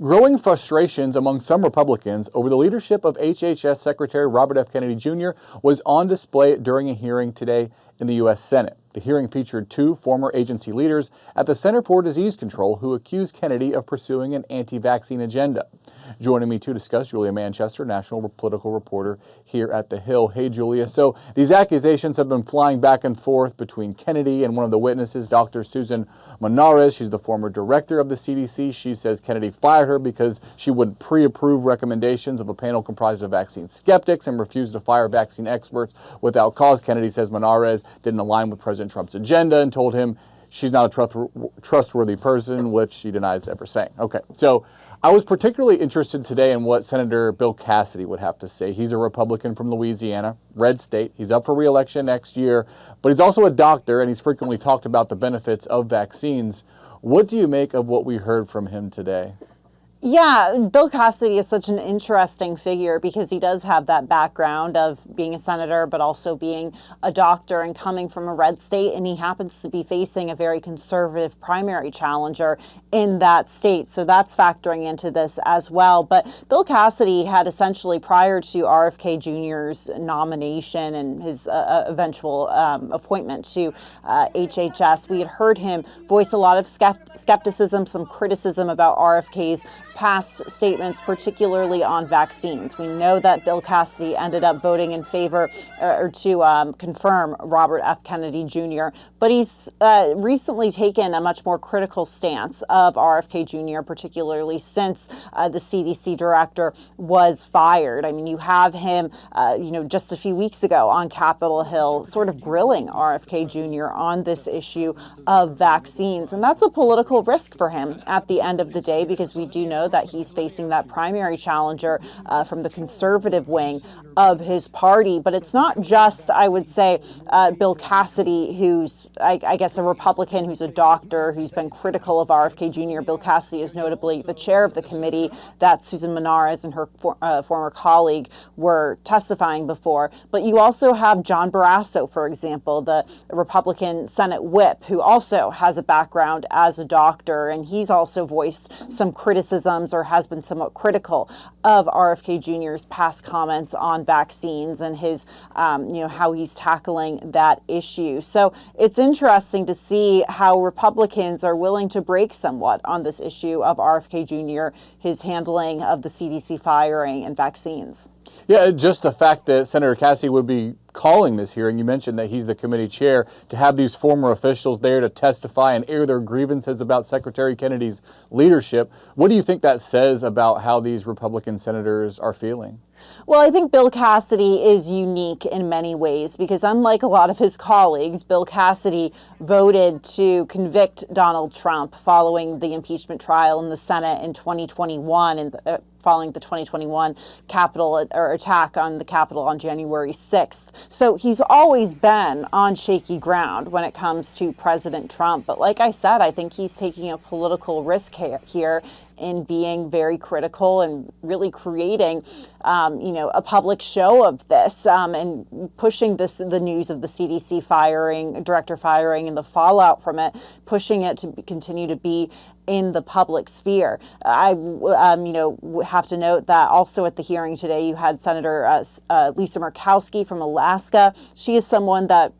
Growing frustrations among some Republicans over the leadership of HHS Secretary Robert F. Kennedy Jr. was on display during a hearing today in the U.S. Senate. The hearing featured two former agency leaders at the Center for Disease Control who accused Kennedy of pursuing an anti-vaccine agenda. Joining me to discuss, Julia Manchester, national political reporter here at The Hill. Hey, Julia. So these accusations have been flying back and forth between Kennedy and one of the witnesses, Dr. Susan Monarez. She's the former director of the CDC. She says Kennedy fired her because she would pre-approve recommendations of a panel comprised of vaccine skeptics and refused to fire vaccine experts without cause. Kennedy says Monarez didn't align with President Trump's agenda and told him she's not a trustworthy person, which she denies ever saying. Okay, so I was particularly interested today in what Senator Bill Cassidy would have to say. He's a Republican from Louisiana, red state. He's up for re-election next year, but he's also a doctor, and he's frequently talked about the benefits of vaccines. What do you make of what we heard from him today? Yeah, Bill Cassidy is such an interesting figure because he does have that background of being a senator, but also being a doctor and coming from a red state. And he happens to be facing a very conservative primary challenger in that state. So that's factoring into this as well. But Bill Cassidy had essentially, prior to RFK Jr.'s nomination and his eventual appointment to HHS, we had heard him voice a lot of skepticism, some criticism about RFK's past statements, particularly on vaccines. We know that Bill Cassidy ended up voting in favor or to confirm Robert F. Kennedy Jr., but he's recently taken a much more critical stance of RFK Jr., particularly since the CDC director was fired. I mean, you have him, just a few weeks ago on Capitol Hill sort of grilling RFK Jr. on this issue of vaccines. And that's a political risk for him at the end of the day, because we do know that he's facing that primary challenger from the conservative wing of his party. But it's not just, I would say, Bill Cassidy, who's, I guess, a Republican, who's a doctor, who's been critical of RFK Jr. Bill Cassidy is notably the chair of the committee that Susan Monarez and her former colleague were testifying before. But you also have John Barrasso, for example, the Republican Senate whip, who also has a background as a doctor, and he's also voiced some criticisms or has been somewhat critical of RFK Jr.'s past comments on vaccines and his, how he's tackling that issue. So it's interesting to see how Republicans are willing to break somewhat on this issue of RFK Jr., his handling of the CDC firing and vaccines. Yeah, just the fact that Senator Cassidy would be calling this hearing, you mentioned that he's the committee chair, to have these former officials there to testify and air their grievances about Secretary Kennedy's leadership. What do you think that says about how these Republican senators are feeling? Well, I think Bill Cassidy is unique in many ways because unlike a lot of his colleagues, Bill Cassidy voted to convict Donald Trump following the impeachment trial in the Senate in 2021 and following the 2021 Capitol or attack on the Capitol on January 6th. So he's always been on shaky ground when it comes to President Trump. But like I said, I think he's taking a political risk here in being very critical and really creating, a public show of this and pushing the news of the CDC director firing and the fallout from it, pushing it to continue to be in the public sphere. I, have to note that also at the hearing today, you had Senator Lisa Murkowski from Alaska. She is someone that,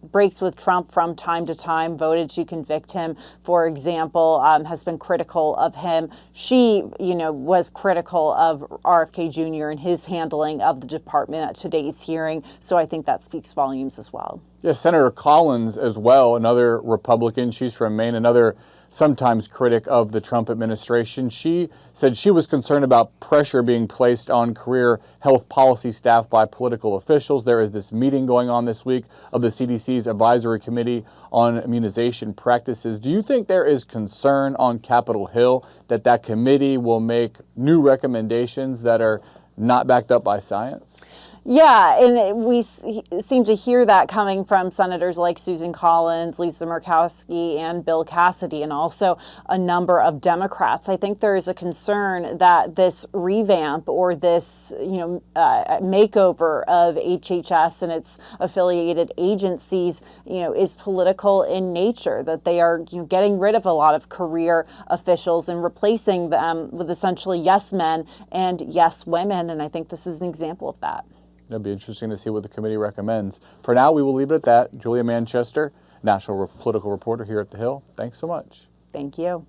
breaks with Trump from time to time, voted to convict him, for example, has been critical of him. She, was critical of RFK Jr. and his handling of the department at today's hearing. So I think that speaks volumes as well. Yeah, Senator Collins as well, another Republican. She's from Maine, another sometimes critic of the Trump administration. She said she was concerned about pressure being placed on career health policy staff by political officials. There is this meeting going on this week of the CDC's Advisory Committee on Immunization Practices. Do you think there is concern on Capitol Hill that that committee will make new recommendations that are not backed up by science? Yeah, and we seem to hear that coming from senators like Susan Collins, Lisa Murkowski, and Bill Cassidy, and also a number of Democrats. I think there is a concern that this revamp or this, makeover of HHS and its affiliated agencies, is political in nature. That they are, getting rid of a lot of career officials and replacing them with essentially yes men and yes women. And I think this is an example of that. It'll be interesting to see what the committee recommends. For now, we will leave it at that. Julia Manchester, national political reporter here at The Hill. Thanks so much. Thank you.